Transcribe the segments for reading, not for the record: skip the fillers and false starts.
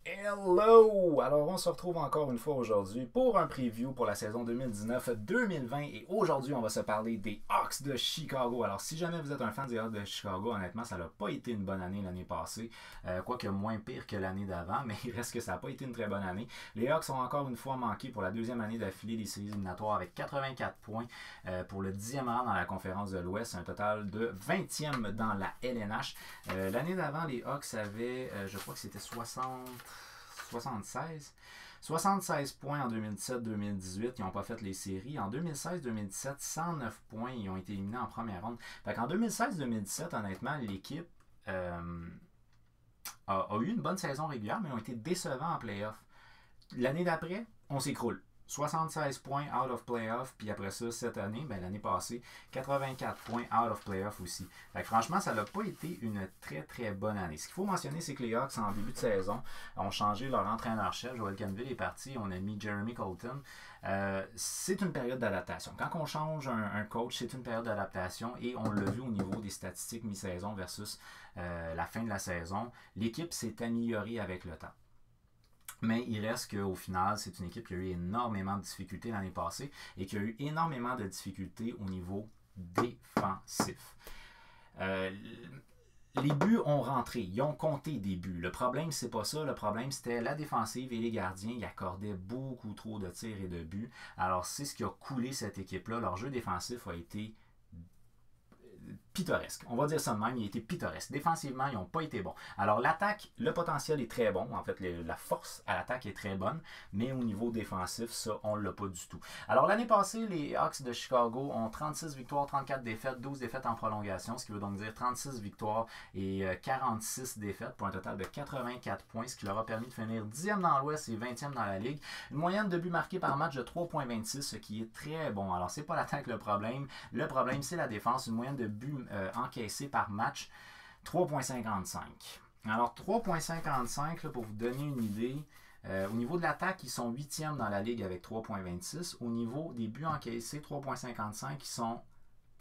Hello! Alors, on se retrouve encore une fois aujourd'hui pour un preview pour la saison 2019-2020 et aujourd'hui, on va se parler des Hawks de Chicago. Alors, si jamais vous êtes un fan des Hawks de Chicago, honnêtement, ça n'a pas été une bonne année l'année passée, quoique moins pire que l'année d'avant, mais il reste que ça n'a pas été une très bonne année. Les Hawks ont encore une fois manqué pour la deuxième année d'affilée des séries éliminatoires avec 84 points pour le 10e rang dans la conférence de l'Ouest, un total de 20e dans la LNH. L'année d'avant, les Hawks avaient, je crois que c'était 76 points en 2017-2018. Ils n'ont pas fait les séries. En 2016-2017, 109 points. Ils ont été éliminés en première ronde. Fait qu'en 2016-2017, honnêtement, l'équipe a eu une bonne saison régulière, mais ont été décevants en playoff. L'année d'après, on s'écroule. 76 points out of playoff, puis après ça, cette année, l'année passée, 84 points out of playoff aussi. Fait que franchement, ça n'a pas été une très très bonne année. Ce qu'il faut mentionner, c'est que les Hawks, en début de saison, ont changé leur entraîneur-chef. Joel Canville est parti, on a mis Jeremy Colton. C'est une période d'adaptation. Quand on change un coach, c'est une période d'adaptation et on l'a vu au niveau des statistiques mi-saison versus la fin de la saison. L'équipe s'est améliorée avec le temps. Mais il reste qu'au final, c'est une équipe qui a eu énormément de difficultés l'année passée et qui a eu énormément de difficultés au niveau défensif. Euh, les buts ont rentré, ils ont compté des buts. Le problème, c'est pas ça. Le problème, c'était la défensive et les gardiens. Ils accordaient beaucoup trop de tirs et de buts. Alors, c'est ce qui a coulé cette équipe-là. Leur jeu défensif a été pittoresque. On va dire ça de même, il a été pittoresque. Défensivement, ils n'ont pas été bons. Alors l'attaque, le potentiel est très bon. En fait, la force à l'attaque est très bonne, mais au niveau défensif, ça, on ne l'a pas du tout. Alors l'année passée, les Hawks de Chicago ont 36 victoires, 34 défaites, 12 défaites en prolongation, ce qui veut donc dire 36 victoires et 46 défaites pour un total de 84 points, ce qui leur a permis de finir 10e dans l'Ouest et 20e dans la Ligue. Une moyenne de buts marqués par match de 3,26, ce qui est très bon. Alors c'est pas l'attaque le problème. Le problème, c'est la défense. Une moyenne de buts encaissés par match, 3,55. Alors 3,55, pour vous donner une idée, au niveau de l'attaque, ils sont 8e dans la ligue avec 3,26. Au niveau des buts encaissés, 3,55, ils sont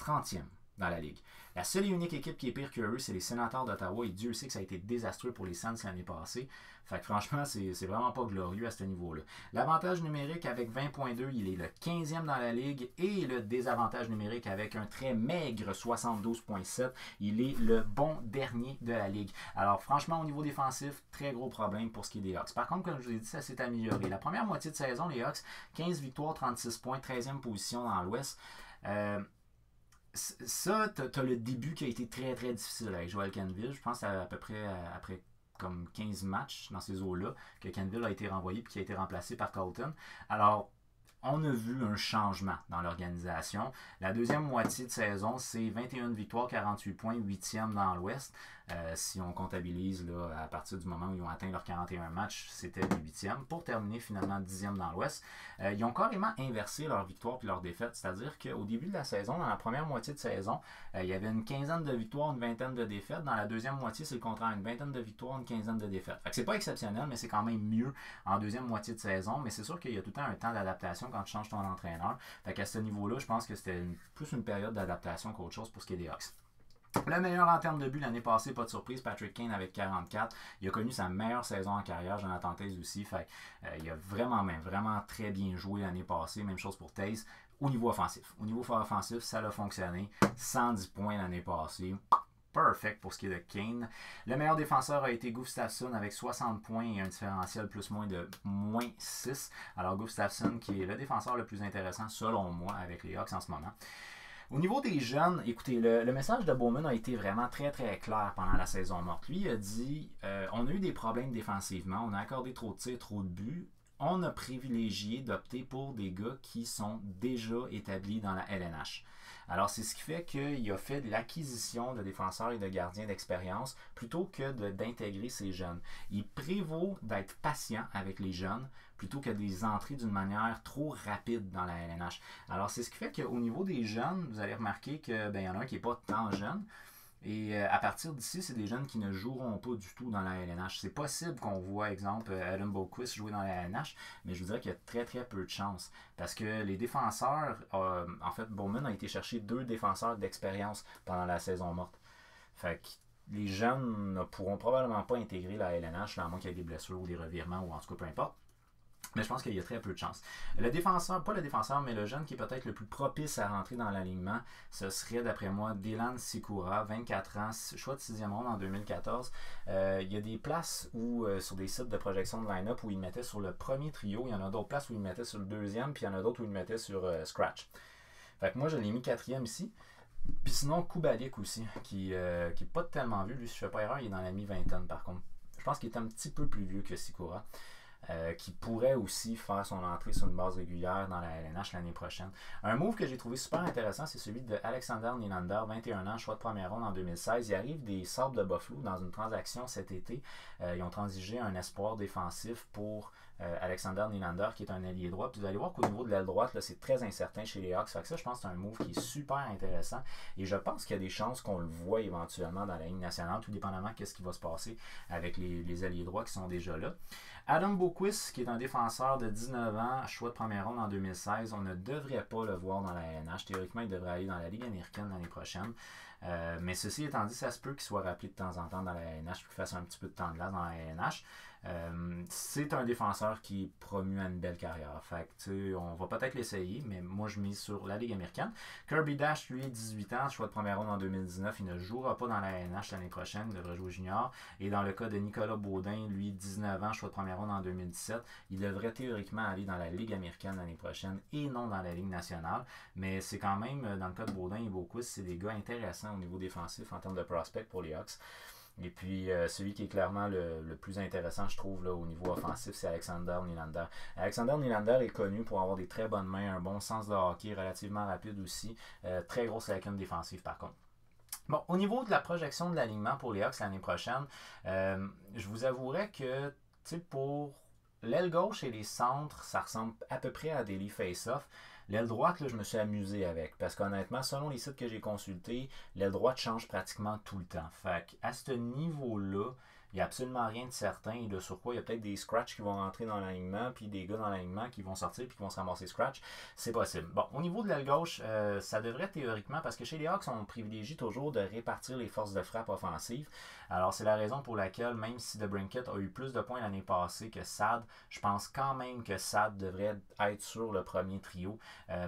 30e dans la ligue. La seule et unique équipe qui est pire que eux, c'est les Sénateurs d'Ottawa, et Dieu sait que ça a été désastreux pour les Sens l'année passée. Fait que franchement, c'est vraiment pas glorieux à ce niveau-là. L'avantage numérique avec 20,2, il est le 15e dans la ligue, et le désavantage numérique avec un très maigre 72,7, il est le bon dernier de la ligue. Alors franchement, au niveau défensif, très gros problème pour ce qui est des Hawks. Par contre, comme je vous ai dit, ça s'est amélioré. La première moitié de saison, les Hawks, 15 victoires, 36 points, 13e position dans l'Ouest. Ça, tu as le début qui a été très très difficile avec Joel Canville. Je pense à peu près après comme 15 matchs dans ces eaux-là que Canville a été renvoyé et qui a été remplacé par Colton. Alors, on a vu un changement dans l'organisation. La deuxième moitié de saison, c'est 21 victoires, 48 points, 8e dans l'Ouest. Si on comptabilise là, à partir du moment où ils ont atteint leurs 41 matchs, c'était les 8e pour terminer finalement 10e dans l'Ouest. Ils ont carrément inversé leurs victoires et leurs défaites, c'est-à-dire qu'au début de la saison, dans la première moitié de saison, il y avait une quinzaine de victoires, une vingtaine de défaites. Dans la deuxième moitié, c'est le contraire, une vingtaine de victoires, une quinzaine de défaites. Fait que c'est pas exceptionnel, mais c'est quand même mieux en deuxième moitié de saison. Mais c'est sûr qu'il y a tout le temps un temps d'adaptation quand tu changes ton entraîneur. Fait qu'à ce niveau-là, je pense que c'était plus une période d'adaptation qu'autre chose pour ce qui est des Hawks. Le meilleur en termes de but l'année passée, pas de surprise, Patrick Kane avec 44. Il a connu sa meilleure saison en carrière, Jonathan Toews aussi. Fait, il a vraiment très bien joué l'année passée. Même chose pour Toews au niveau offensif. Au niveau offensif, ça a fonctionné. 110 points l'année passée. Perfect pour ce qui est de Kane. Le meilleur défenseur a été Gustafsson avec 60 points et un différentiel plus-moins de moins 6. Alors Gustafsson qui est le défenseur le plus intéressant selon moi avec les Hawks en ce moment. Au niveau des jeunes, écoutez, le message de Bowman a été vraiment très très clair pendant la saison morte. Lui a dit on a eu des problèmes défensivement, on a accordé trop de tirs, trop de buts. On a privilégié d'opter pour des gars qui sont déjà établis dans la LNH. Alors, c'est ce qui fait qu'il a fait de l'acquisition de défenseurs et de gardiens d'expérience plutôt que d'intégrer ces jeunes. Il prévaut d'être patient avec les jeunes plutôt que de les entrer d'une manière trop rapide dans la LNH. Alors, c'est ce qui fait qu'au niveau des jeunes, vous allez remarquer qu'il y en a un qui n'est pas tant jeune. Et à partir d'ici, c'est des jeunes qui ne joueront pas du tout dans la LNH. C'est possible qu'on voit, exemple, Adam Boquist jouer dans la LNH, mais je vous dirais qu'il y a très très peu de chances. Parce que les défenseurs, en fait, Bowman a été chercher 2 défenseurs d'expérience pendant la saison morte. Fait que les jeunes ne pourront probablement pas intégrer la LNH, à moins qu'il y ait des blessures ou des revirements, ou en tout cas peu importe. Mais je pense qu'il y a très peu de chance. Le défenseur, pas le défenseur, mais le jeune qui est peut-être le plus propice à rentrer dans l'alignement, ce serait d'après moi Dylan Sikura, 24 ans, choix de 6e ronde en 2014. Il y a des places où, sur des sites de projection de line-up où il mettait sur le premier trio, il y en a d'autres places où il mettait sur le deuxième, puis il y en a d'autres où il mettait sur Scratch. Fait que moi je l'ai mis 4e ici. Puis sinon Kubalik aussi, qui n'est pas tellement vieux, lui si je ne fais pas erreur, il est dans la mi-vingtaine par contre. Je pense qu'il est un petit peu plus vieux que Sikura. Qui pourrait aussi faire son entrée sur une base régulière dans la LNH l'année prochaine. Un move que j'ai trouvé super intéressant, c'est celui de Alexander Nylander, 21 ans, choix de première ronde en 2016. Il arrive des Sabres de Buffalo dans une transaction cet été. Ils ont transigé un espoir défensif pour Alexander Nylander, qui est un ailier droit. Puis vous allez voir qu'au niveau de l'aile droite, c'est très incertain chez les Hawks. Fait que ça, je pense que c'est un move qui est super intéressant. Et je pense qu'il y a des chances qu'on le voit éventuellement dans la Ligue nationale, tout dépendamment de ce qui va se passer avec les ailiers droits qui sont déjà là. Adam Boqvist, qui est un défenseur de 19 ans, choix de première ronde en 2016, on ne devrait pas le voir dans la LNH. Théoriquement, il devrait aller dans la Ligue américaine l'année prochaine. Mais ceci étant dit, ça se peut qu'il soit rappelé de temps en temps dans la LNH, qu'il fasse un petit peu de temps de glace dans la LNH. C'est un défenseur qui est promu à une belle carrière. Fait que, on va peut-être l'essayer, mais moi je mise sur la Ligue américaine. Kirby Dash, lui, 18 ans, choix de première ronde en 2019. Il ne jouera pas dans la LNH l'année prochaine, il devrait jouer junior. Et dans le cas de Nicolas Baudin, lui, 19 ans, choix de première ronde en 2017, il devrait théoriquement aller dans la Ligue américaine l'année prochaine et non dans la Ligue nationale. Mais c'est quand même, dans le cas de Baudin et Boqvist, c'est des gars intéressants au niveau défensif en termes de prospect pour les Hawks. Et puis, celui qui est clairement le plus intéressant, je trouve, là, au niveau offensif, c'est Alexander Nylander. Alexander Nylander est connu pour avoir des très bonnes mains, un bon sens de hockey, relativement rapide aussi. Très grosse lacune défensive, par contre. Bon, au niveau de la projection de l'alignement pour les Hawks l'année prochaine, je vous avouerais que, pour l'aile gauche et les centres, ça ressemble à peu près à des Leafs face-off. L'aile droite, là, je me suis amusé avec. Parce qu'honnêtement, selon les sites que j'ai consultés, l'aile droite change pratiquement tout le temps. Fait qu'à ce niveau-là, il n'y a absolument rien de certain. Et de sur quoi, il y a peut-être des scratchs qui vont rentrer dans l'alignement, puis des gars dans l'alignement qui vont sortir puis qui vont se ramasser scratch. C'est possible. Bon, au niveau de l'aile gauche, ça devrait théoriquement, parce que chez les Hawks, on privilégie toujours de répartir les forces de frappe offensives. Alors, c'est la raison pour laquelle, même si DeBrincat a eu plus de points l'année passée que Saad, je pense quand même que Saad devrait être sur le premier trio.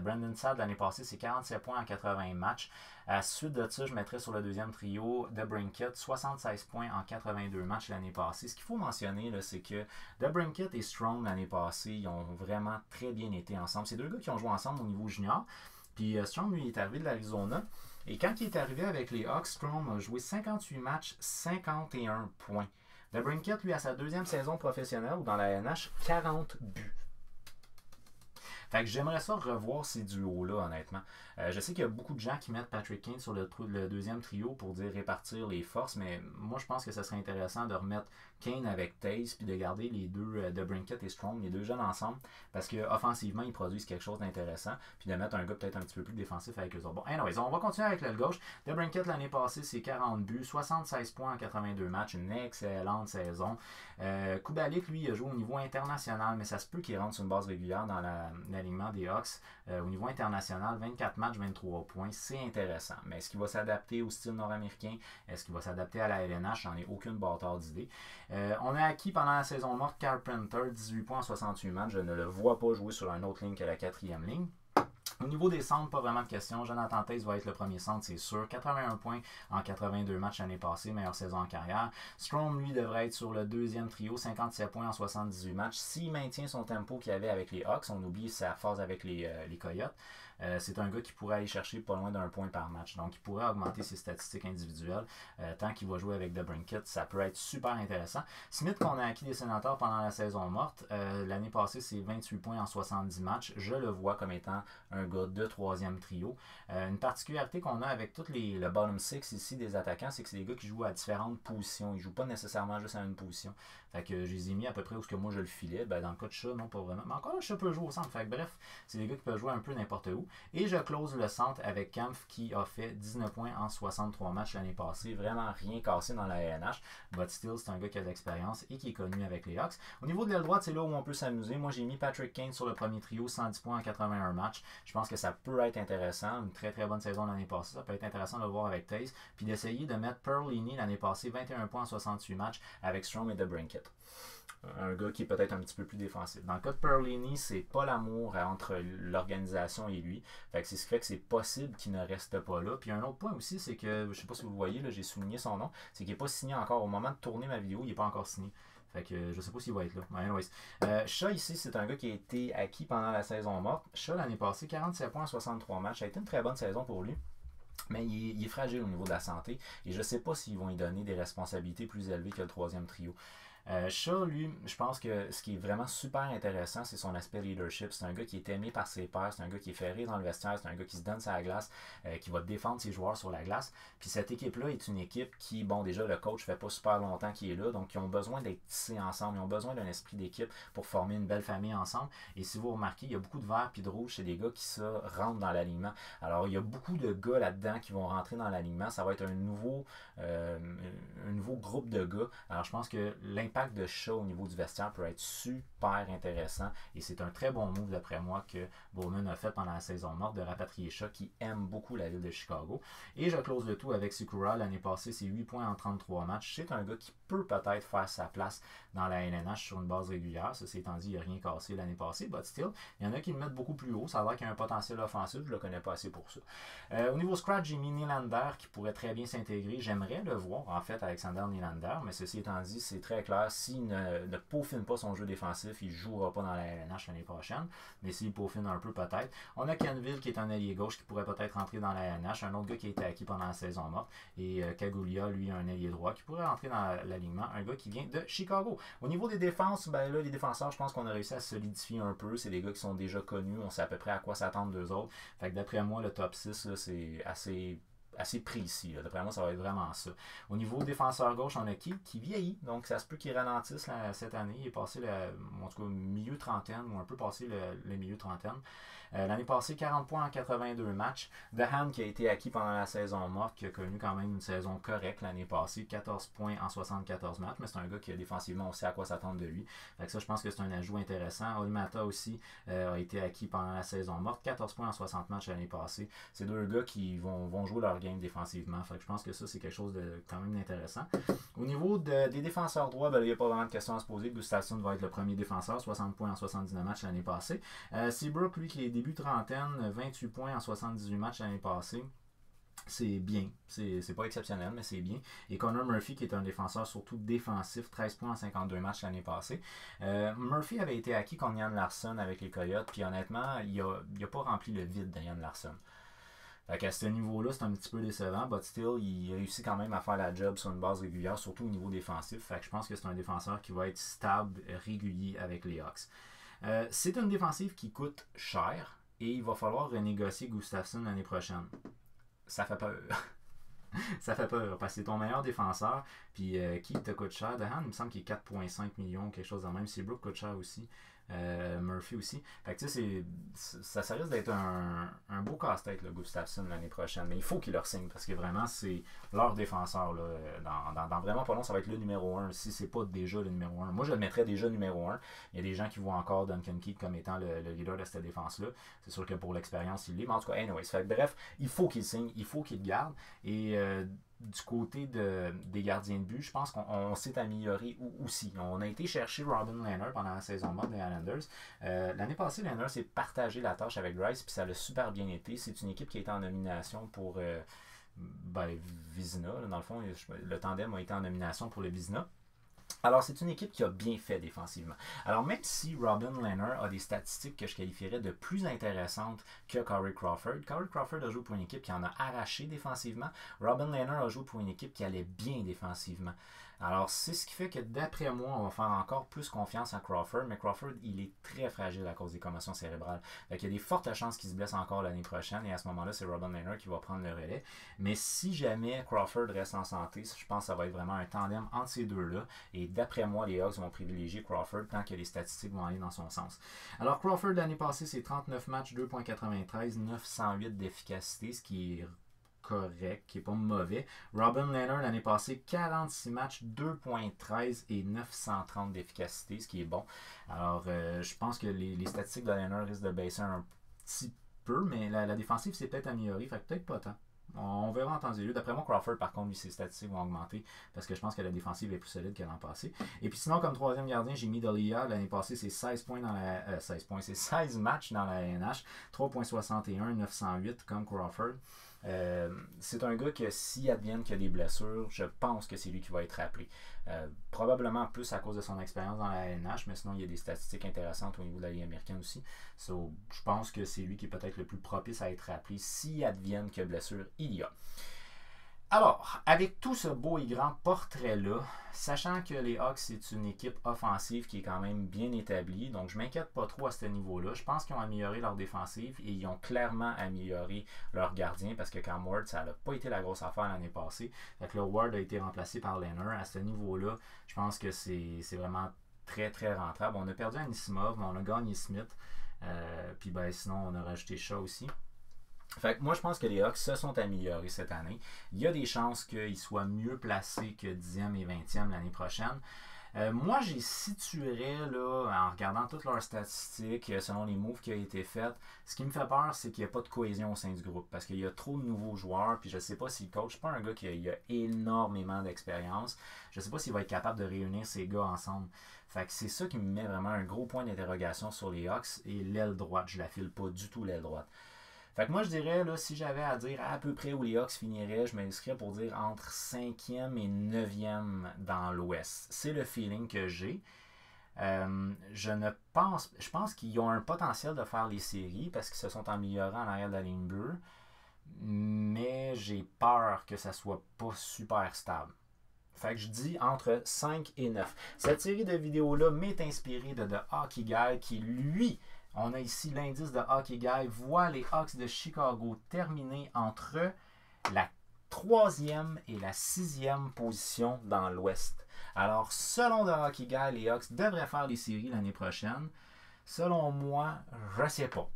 Brandon Saad, l'année passée, c'est 47 points en 80 matchs. À la suite de ça, je mettrais sur le deuxième trio DeBrincat, 76 points en 82 matchs l'année passée. Ce qu'il faut mentionner, c'est que DeBrincat et Strong l'année passée, ils ont vraiment très bien été ensemble. C'est deux gars qui ont joué ensemble au niveau junior. Puis Strong, lui, est arrivé de l'Arizona. Et quand il est arrivé avec les Hawks, Strong a joué 58 matchs, 51 points. DeBrincat, lui, à sa deuxième saison professionnelle ou dans la NH, 40 buts. Fait que j'aimerais ça revoir ces duos-là, honnêtement. Je sais qu'il y a beaucoup de gens qui mettent Patrick Kane sur le deuxième trio pour dire répartir les forces, mais moi je pense que ce serait intéressant de remettre Kane avec Taze puis de garder les deux DeBrincat et Strong, les deux jeunes ensemble, parce qu'offensivement ils produisent quelque chose d'intéressant, puis de mettre un gars peut-être un petit peu plus défensif avec eux autres. Bon, anyways, on va continuer avec l'aile gauche. DeBrincat l'année passée, c'est 40 buts, 76 points en 82 matchs, une excellente saison. Kubalik, lui, il a joué au niveau international, mais ça se peut qu'il rentre sur une base régulière dans l'alignement des Hawks. Au niveau international, 24 matchs, 23 points, c'est intéressant. Mais est-ce qu'il va s'adapter au style nord-américain? Est-ce qu'il va s'adapter à la LNH? J'en ai aucune bâtard d'idée. On a acquis pendant la saison morte Carpenter, 18 points en 68 matchs. Je ne le vois pas jouer sur une autre ligne que la quatrième ligne. Au niveau des centres, pas vraiment de question. Jonathan Taze va être le premier centre, c'est sûr. 81 points en 82 matchs l'année passée, meilleure saison en carrière. Strome, lui, devrait être sur le deuxième trio, 57 points en 78 matchs. S'il maintient son tempo qu'il avait avec les Hawks, on oublie sa phase avec les Coyotes. C'est un gars qui pourrait aller chercher pas loin d'un point par match. Donc, il pourrait augmenter ses statistiques individuelles. Tant qu'il va jouer avec DeBrincat, ça peut être super intéressant. Smith, qu'on a acquis des Sénateurs pendant la saison morte, l'année passée, c'est 28 points en 70 matchs. Je le vois comme étant un gars de troisième trio. Une particularité qu'on a avec tous le bottom six ici des attaquants, c'est que c'est des gars qui jouent à différentes positions. Ils ne jouent pas nécessairement juste à une position. Fait que je les ai mis à peu près où ce que moi je le filais. Dans le cas de chat, non pas vraiment. Mais encore là, chat peut jouer au centre. Fait que bref, c'est des gars qui peuvent jouer un peu n'importe où. Chicago. Et je close le centre avec Kampf qui a fait 19 points en 63 matchs l'année passée. Vraiment rien cassé dans la ANH. But still, c'est un gars qui a de l'expérience et qui est connu avec les Hawks. Au niveau de l'aile droite, c'est là où on peut s'amuser. Moi, j'ai mis Patrick Kane sur le premier trio, 110 points en 81 matchs. Je pense que ça peut être intéressant. Une très très bonne saison l'année passée. Ça peut être intéressant de le voir avec Taze. Puis d'essayer de mettre Perlini l'année passée, 21 points en 68 matchs avec Strome et DeBrincat. Un gars qui est peut-être un petit peu plus défensif. Dans le cas de Perlini, c'est pas l'amour entre l'organisation et lui. Fait que c'est ce qui fait que c'est possible qu'il ne reste pas là. Puis un autre point aussi, c'est que, je sais pas si vous le voyez, j'ai souligné son nom, c'est qu'il n'est pas signé encore. Au moment de tourner ma vidéo, il n'est pas encore signé. Fait que je sais pas s'il va être là. Anyways. Shaw ici, c'est un gars qui a été acquis pendant la saison morte. Shaw l'année passée, 47 points en 63 matchs. Ça a été une très bonne saison pour lui. Mais il est fragile au niveau de la santé. Et je ne sais pas s'ils vont lui donner des responsabilités plus élevées que le troisième trio. Shaw, lui, je pense que ce qui est vraiment super intéressant, c'est son aspect leadership. C'est un gars qui est aimé par ses pairs, c'est un gars qui est ferré dans le vestiaire, c'est un gars qui se donne sa glace, qui va défendre ses joueurs sur la glace. Puis cette équipe-là est une équipe qui, bon, déjà, le coach fait pas super longtemps qu'il est là, donc ils ont besoin d'être tissés ensemble, ils ont besoin d'un esprit d'équipe pour former une belle famille ensemble. Et si vous remarquez, il y a beaucoup de vert puis de rouge chez des gars qui rentrent dans l'alignement. Alors, il y a beaucoup de gars là-dedans qui vont rentrer dans l'alignement. Ça va être un nouveau groupe de gars. Alors, je pense que l'impact de Shaw au niveau du vestiaire peut être super intéressant et c'est un très bon move d'après moi que Bowman a fait pendant la saison morte de rapatrier Shaw qui aime beaucoup la ville de Chicago. Et je close le tout avec Sikura. L'année passée, c'est 8 points en 33 matchs. C'est un gars qui peut peut-être faire sa place dans la LNH sur une base régulière. Ceci étant dit, il n'a rien cassé l'année passée, but still, il y en a qui le mettent beaucoup plus haut. Ça a l'air qu'il y a un potentiel offensif. Je ne le connais pas assez pour ça. Au niveau scratch, j'ai mis Nylander qui pourrait très bien s'intégrer. J'aimerais le voir, en fait, Alexander Nylander, mais ceci étant dit, c'est très clair. S'il ne peaufine pas son jeu défensif, il ne jouera pas dans la LNH l'année prochaine. Mais s'il peaufine un peu, peut-être. On a Canville qui est un allié gauche qui pourrait peut-être rentrer dans la LNH. Un autre gars qui a été acquis pendant la saison morte. Et Kagulia, lui, un allié droit qui pourrait rentrer dans l'alignement. Un gars qui vient de Chicago. Au niveau des défenses, ben là, les défenseurs, je pense qu'on a réussi à solidifier un peu. C'est des gars qui sont déjà connus. On sait à peu près à quoi s'attendre d'eux autres. Fait que d'après moi, le top 6, là, c'est assez précis. D'après moi, ça va être vraiment ça. Au niveau défenseur gauche, on a qui vieillit. Donc, ça se peut qu'il ralentisse cette année. Il est passé, en tout cas, milieu trentaine ou un peu passé le milieu trentaine. L'année passée, 40 points en 82 matchs. Dehan qui a été acquis pendant la saison morte, qui a connu quand même une saison correcte l'année passée. 14 points en 74 matchs, mais c'est un gars qui a défensivement, on sait à quoi s'attendre de lui. Fait que ça, je pense que c'est un ajout intéressant. Olmata aussi a été acquis pendant la saison morte. 14 points en 60 matchs l'année passée. C'est deux gars qui vont jouer leur game défensivement. Fait que je pense que ça, c'est quelque chose de quand même intéressant. Au niveau des défenseurs droits, ben, il n'y a pas vraiment de question à se poser. Gustafsson va être le premier défenseur, 60 points en 79 matchs l'année passée. Seabrook, lui, qui est début trentaine, 28 points en 78 matchs l'année passée. C'est bien. C'est pas exceptionnel, mais c'est bien. Et Connor Murphy, qui est un défenseur surtout défensif, 13 points en 52 matchs l'année passée. Murphy avait été acquis contre Ian Larson avec les Coyotes, puis honnêtement, il a pas rempli le vide de Ian Larson. Fait qu'à ce niveau-là, c'est un petit peu décevant, but still, il réussit quand même à faire la job sur une base régulière, surtout au niveau défensif. Fait que je pense que c'est un défenseur qui va être stable, régulier avec les Hawks. C'est une défensive qui coûte cher et il va falloir renégocier Gustafsson l'année prochaine. Ça fait peur. Ça fait peur parce que c'est ton meilleur défenseur. Puis qui te coûte cher? Dehan, il me semble qu'il est 4,5 millions, quelque chose de même. Seabrook coûte cher aussi. Murphy aussi. Fait que tu sais, ça risque d'être un beau casse-tête, le Gustafsson l'année prochaine. Mais il faut qu'il leur signe parce que vraiment, c'est leur défenseur. Là, dans vraiment pas long, ça va être le numéro 1. Si c'est pas déjà le numéro 1. Moi, je le mettrais déjà numéro 1. Il y a des gens qui voient encore Duncan Keith comme étant le leader de cette défense-là. C'est sûr que pour l'expérience, il l'est. Mais en tout cas, anyways. Fait que, bref, il faut qu'il signe, il faut qu'il garde. Et du côté des gardiens de but, je pense qu'on s'est amélioré aussi. On a été chercher Robin Lehner pendant la saison morte des Islanders. L'année passée, Lehner s'est partagé la tâche avec Greiss, puis ça l'a super bien été. C'est une équipe qui a été en nomination pour Vizina. Dans le fond, le tandem a été en nomination pour le Vizina. Alors, c'est une équipe qui a bien fait défensivement. Alors, même si Robin Lehner a des statistiques que je qualifierais de plus intéressantes que Corey Crawford a joué pour une équipe qui en a arraché défensivement. Robin Lehner a joué pour une équipe qui allait bien défensivement. Alors, c'est ce qui fait que d'après moi, on va faire encore plus confiance à Crawford, mais Crawford, il est très fragile à cause des commotions cérébrales. Fait qu'il y a des fortes chances qu'il se blesse encore l'année prochaine, et à ce moment-là, c'est Robin Lehner qui va prendre le relais. Mais si jamais Crawford reste en santé, je pense que ça va être vraiment un tandem entre ces deux-là, et d'après moi, les Hawks vont privilégier Crawford tant que les statistiques vont aller dans son sens. Alors, Crawford, l'année passée, c'est 39 matchs, 2,93, 908 d'efficacité, ce qui est correct, qui n'est pas mauvais. Robin Lehner, l'année passée, 46 matchs, 2,13 et 930 d'efficacité, ce qui est bon. Alors, je pense que les statistiques de Lehner risquent de baisser un petit peu, mais la défensive s'est peut-être améliorée, fait que peut-être pas tant. On verra en temps et lieu. D'après moi, Crawford, par contre, lui, ses statistiques vont augmenter que je pense que la défensive est plus solide que l'an passé. Et puis sinon, comme troisième gardien, j'ai mis Dalia. L'année passée, c'est 16 points dans la 16 points, c'est 16 matchs dans la NH, 3,61, 908 comme Crawford. C'est un gars que s'il advienne qu'il y a des blessures, je pense que c'est lui qui va être appelé. Probablement plus à cause de son expérience dans la NH, mais sinon il y a des statistiques intéressantes au niveau de la Ligue américaine aussi. So, je pense que c'est lui qui est peut-être le plus propice à être appelé s'il advienne que blessure il y a. Alors, avec tout ce beau et grand portrait-là, sachant que les Hawks, c'est une équipe offensive qui est quand même bien établie, donc je ne m'inquiète pas trop à ce niveau-là. Je pense qu'ils ont amélioré leur défensive et ils ont clairement amélioré leur gardien parce que Cam Ward, ça n'a pas été la grosse affaire l'année passée. Fait que le Ward a été remplacé par Lehner. À ce niveau-là, je pense que c'est vraiment très, très rentable. On a perdu Anisimov, mais on a gagné Smith. Puis ben, sinon, on a rajouté Shaw aussi. Fait que moi, je pense que les Hawks se sont améliorés cette année. Il y a des chances qu'ils soient mieux placés que 10e et 20e l'année prochaine. Moi, j'y situerais, là, en regardant toutes leurs statistiques, selon les moves qui ont été faits. Ce qui me fait peur, c'est qu'il n'y a pas de cohésion au sein du groupe. Parce qu'il y a trop de nouveaux joueurs. Puis je ne sais pas si le coach, c'est pas un gars qui a énormément d'expérience. Je ne sais pas s'il va être capable de réunir ces gars ensemble. Fait que c'est ça qui me met vraiment un gros point d'interrogation sur les Hawks. Et l'aile droite, je la file pas du tout, l'aile droite. Fait que moi, je dirais, là, si j'avais à dire à peu près où les Hawks finiraient, je m'inscrirais pour dire entre 5e et 9e dans l'Ouest. C'est le feeling que j'ai. Je pense qu'ils ont un potentiel de faire les séries parce qu'ils se sont améliorés en arrière de la ligne bleue. Mais j'ai peur que ça soit pas super stable. Fait que je dis entre 5 et 9. Cette série de vidéos-là m'est inspirée de The Hockey Guy qui, lui, on a ici l'indice de Hockey Guy, voit les Hawks de Chicago terminer entre la 3e et la 6e position dans l'Ouest. Alors, selon The Hockey Guy, les Hawks devraient faire les séries l'année prochaine. Selon moi, je sais pas.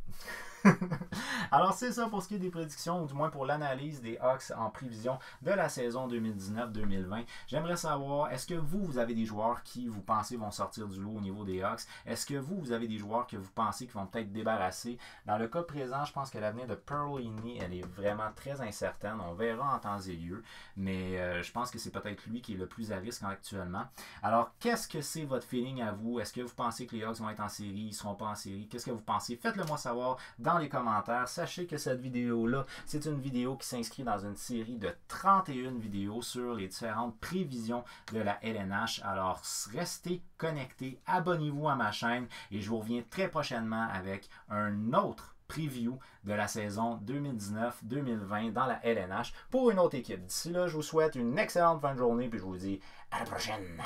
Alors, c'est ça pour ce qui est des prédictions, ou du moins pour l'analyse des Hawks en prévision de la saison 2019-2020. J'aimerais savoir, est-ce que vous avez des joueurs qui vous pensez vont sortir du lot au niveau des Hawks? Est-ce que vous avez des joueurs que vous pensez qui vont peut-être débarrasser? Dans le cas présent, je pense que l'avenir de Perlini, elle est vraiment très incertaine. On verra en temps et lieu, mais je pense que c'est peut-être lui qui est le plus à risque actuellement. Alors, qu'est-ce que c'est votre feeling à vous? Est-ce que vous pensez que les Hawks vont être en série? Ils ne seront pas en série? Qu'est-ce que vous pensez? Faites-le moi savoir dans les commentaires. Sachez que cette vidéo-là, c'est une vidéo qui s'inscrit dans une série de 31 vidéos sur les différentes prévisions de la LNH. Alors, restez connectés, abonnez-vous à ma chaîne et je vous reviens très prochainement avec un autre preview de la saison 2019-2020 dans la LNH pour une autre équipe. D'ici là, je vous souhaite une excellente fin de journée et je vous dis à la prochaine.